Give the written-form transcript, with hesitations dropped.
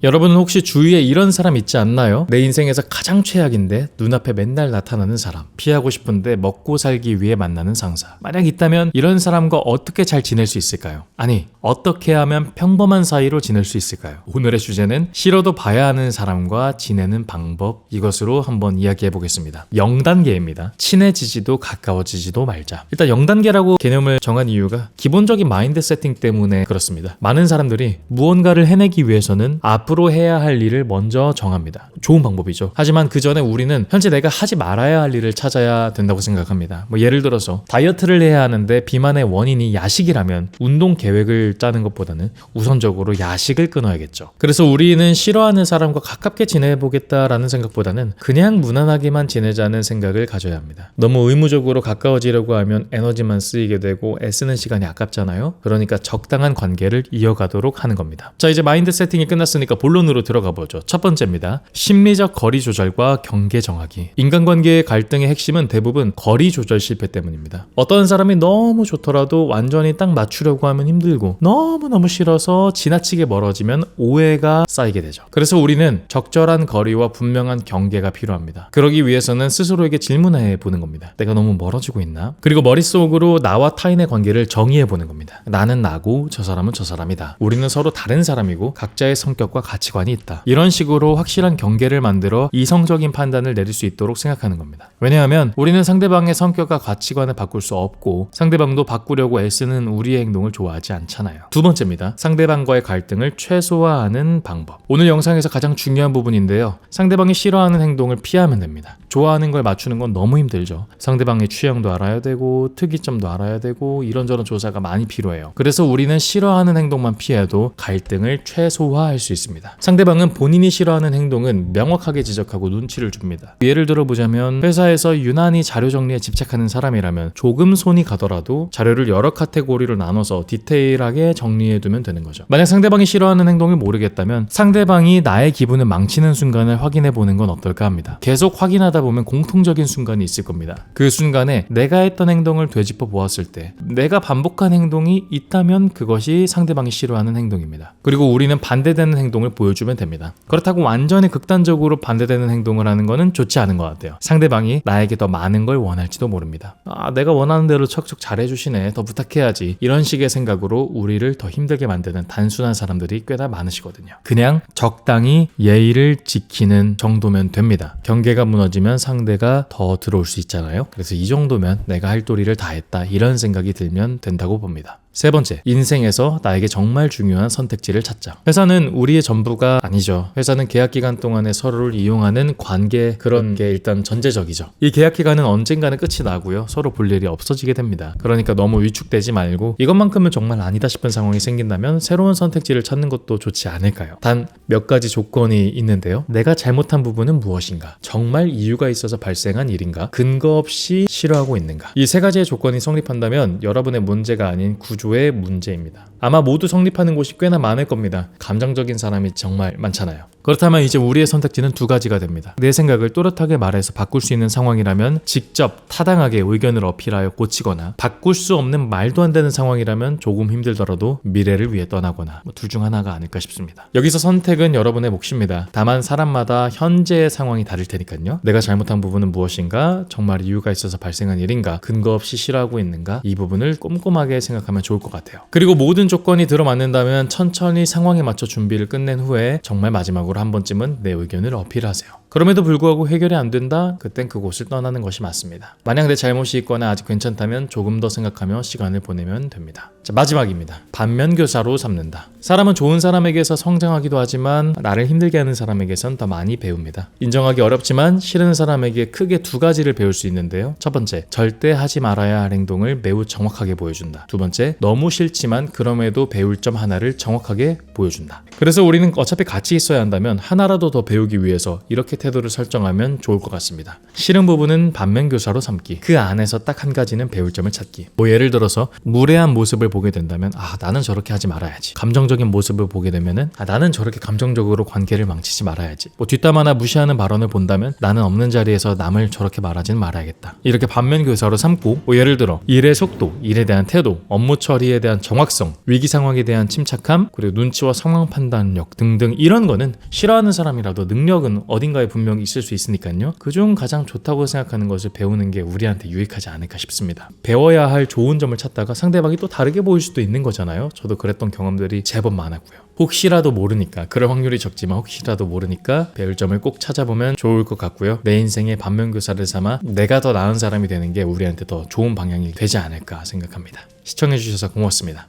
여러분은 혹시 주위에 이런 사람 있지 않나요? 내 인생에서 가장 최악인데 눈앞에 맨날 나타나는 사람, 피하고 싶은데 먹고 살기 위해 만나는 상사. 만약 있다면 이런 사람과 어떻게 잘 지낼 수 있을까요? 아니, 어떻게 하면 평범한 사이로 지낼 수 있을까요? 오늘의 주제는 싫어도 봐야 하는 사람과 지내는 방법, 이것으로 한번 이야기해 보겠습니다. 0단계입니다. 친해지지도 가까워지지도 말자. 일단 0단계라고 개념을 정한 이유가 기본적인 마인드 세팅 때문에 그렇습니다. 많은 사람들이 무언가를 해내기 위해서는 앞으로 해야 할 일을 먼저 정합니다. 좋은 방법이죠. 하지만 그 전에 우리는 현재 내가 하지 말아야 할 일을 찾아야 된다고 생각합니다. 예를 들어서 다이어트를 해야 하는데 비만의 원인이 야식이라면 운동 계획을 짜는 것보다는 우선적으로 야식을 끊어야겠죠. 그래서 우리는 싫어하는 사람과 가깝게 지내보겠다라는 생각보다는 그냥 무난하게만 지내자는 생각을 가져야 합니다. 너무 의무적으로 가까워지려고 하면 에너지만 쓰이게 되고 애쓰는 시간이 아깝잖아요. 그러니까 적당한 관계를 이어가도록 하는 겁니다. 자, 이제 마인드 세팅이 끝났으니까 본론으로 들어가 보죠. 첫 번째입니다. 심리적 거리 조절과 경계 정하기. 인간관계의 갈등의 핵심은 대부분 거리 조절 실패 때문입니다. 어떤 사람이 너무 좋더라도 완전히 딱 맞추려고 하면 힘들고 너무너무 싫어서 지나치게 멀어지면 오해가 쌓이게 되죠. 그래서 우리는 적절한 거리와 분명한 경계가 필요합니다. 그러기 위해서는 스스로에게 질문해 보는 겁니다. 내가 너무 멀어지고 있나? 그리고 머릿속으로 나와 타인의 관계를 정의해 보는 겁니다. 나는 나고 저 사람은 저 사람이다. 우리는 서로 다른 사람이고 각자의 성격과 가치관이 있다. 이런 식으로 확실한 경계를 만들어 이성적인 판단을 내릴 수 있도록 생각하는 겁니다. 왜냐하면 우리는 상대방의 성격과 가치관을 바꿀 수 없고 상대방도 바꾸려고 애쓰는 우리의 행동을 좋아하지 않잖아요. 두 번째입니다. 상대방과의 갈등을 최소화하는 방법. 오늘 영상에서 가장 중요한 부분인데요. 상대방이 싫어하는 행동을 피하면 됩니다. 좋아하는 걸 맞추는 건 너무 힘들죠. 상대방의 취향도 알아야 되고 특이점도 알아야 되고 이런저런 조사가 많이 필요해요. 그래서 우리는 싫어하는 행동만 피해도 갈등을 최소화할 수 있습니다. 상대방은 본인이 싫어하는 행동은 명확하게 지적하고 눈치를 줍니다. 예를 들어보자면 회사에서 유난히 자료 정리에 집착하는 사람이라면 조금 손이 가더라도 자료를 여러 카테고리로 나눠서 디테일하게 정리해두면 되는 거죠. 만약 상대방이 싫어하는 행동을 모르겠다면 상대방이 나의 기분을 망치는 순간을 확인해보는 건 어떨까 합니다. 계속 확인하다 보면 공통적인 순간이 있을 겁니다. 그 순간에 내가 했던 행동을 되짚어 보았을 때 내가 반복한 행동이 있다면 그것이 상대방이 싫어하는 행동입니다. 그리고 우리는 반대되는 행동을 보여주면 됩니다. 그렇다고 완전히 극단적으로 반대되는 행동을 하는 거는 좋지 않은 것 같아요. 상대방이 나에게 더 많은 걸 원할지도 모릅니다. 내가 원하는 대로 척척 잘해주시네, 더 부탁해야지, 이런 식의 생각으로 우리를 더 힘들게 만드는 단순한 사람들이 꽤나 많으시거든요. 그냥 적당히 예의를 지키는 정도면 됩니다. 경계가 무너지면 상대가 더 들어올 수 있잖아요. 그래서 이 정도면 내가 할 도리를 다 했다, 이런 생각이 들면 된다고 봅니다. 세 번째, 인생에서 나에게 정말 중요한 선택지를 찾자. 회사는 우리의 전부가 아니죠. 회사는 계약 기간 동안에 서로를 이용하는 관계, 그런 게 일단 전제적이죠. 이 계약 기간은 언젠가는 끝이 나고요. 서로 볼 일이 없어지게 됩니다. 그러니까 너무 위축되지 말고 이것만큼은 정말 아니다 싶은 상황이 생긴다면 새로운 선택지를 찾는 것도 좋지 않을까요? 단 몇 가지 조건이 있는데요. 내가 잘못한 부분은 무엇인가? 정말 이유가 있어서 발생한 일인가? 근거 없이 싫어하고 있는가? 이 세 가지의 조건이 성립한다면 여러분의 문제가 아닌 구조의 문제입니다. 아마 모두 성립하는 곳이 꽤나 많을 겁니다. 감정적인 사람이 정말 많잖아요. 그렇다면 이제 우리의 선택지는 두 가지가 됩니다. 내 생각을 또렷하게 말해서 바꿀 수 있는 상황이라면 직접 타당하게 의견을 어필하여 고치거나, 바꿀 수 없는 말도 안 되는 상황이라면 조금 힘들더라도 미래를 위해 떠나거나, 둘 중 하나가 아닐까 싶습니다. 여기서 선택은 여러분의 몫입니다. 다만 사람마다 현재의 상황이 다를 테니까요. 내가 잘못한 부분은 무엇인가? 정말 이유가 있어서 발생한 일인가? 근거 없이 싫어하고 있는가? 이 부분을 꼼꼼하게 생각하면 좋을 것 같아요. 그리고 모든 조건이 들어맞는다면 천천히 상황에 맞춰 준비를 끝낸 후에 정말 마지막으로 한 번쯤은 내 의견을 어필하세요. 그럼에도 불구하고 해결이 안 된다? 그땐 그곳을 떠나는 것이 맞습니다. 만약 내 잘못이 있거나 아직 괜찮다면 조금 더 생각하며 시간을 보내면 됩니다. 자, 마지막입니다. 반면교사로 삼는다. 사람은 좋은 사람에게서 성장하기도 하지만 나를 힘들게 하는 사람에게선 더 많이 배웁니다. 인정하기 어렵지만 싫은 사람에게 크게 두 가지를 배울 수 있는데요. 첫 번째, 절대 하지 말아야 할 행동을 매우 정확하게 보여준다. 두 번째, 너무 싫지만 그럼에도 배울 점 하나를 정확하게 보여준다. 그래서 우리는 어차피 같이 있어야 한다면 하나라도 더 배우기 위해서 이렇게 태도를 설정하면 좋을 것 같습니다. 싫은 부분은 반면교사로 삼기. 그 안에서 딱 한 가지는 배울 점을 찾기. 뭐 예를 들어서 무례한 모습을 보게 된다면 나는 저렇게 하지 말아야지. 감정적인 모습을 보게 되면은 나는 저렇게 감정적으로 관계를 망치지 말아야지. 뭐 뒷담 하나 무시하는 발언을 본다면 나는 없는 자리에서 남을 저렇게 말하지는 말아야겠다. 이렇게 반면교사로 삼고 뭐 예를 들어 일의 속도, 일에 대한 태도, 업무 처리에 대한 정확성, 위기 상황에 대한 침착함, 그리고 눈치와 상황 판단력 등등 이런 거는 싫어하는 사람이라도 능력은 어딘가에 분명히 있을 수 있으니까요. 그중 가장 좋다고 생각하는 것을 배우는 게 우리한테 유익하지 않을까 싶습니다. 배워야 할 좋은 점을 찾다가 상대방이 또 다르게 보일 수도 있는 거잖아요. 저도 그랬던 경험들이 제법 많았고요. 혹시라도 모르니까, 그럴 확률이 적지만 혹시라도 모르니까 배울 점을 꼭 찾아보면 좋을 것 같고요. 내 인생의 반면교사를 삼아 내가 더 나은 사람이 되는 게 우리한테 더 좋은 방향이 되지 않을까 생각합니다. 시청해주셔서 고맙습니다.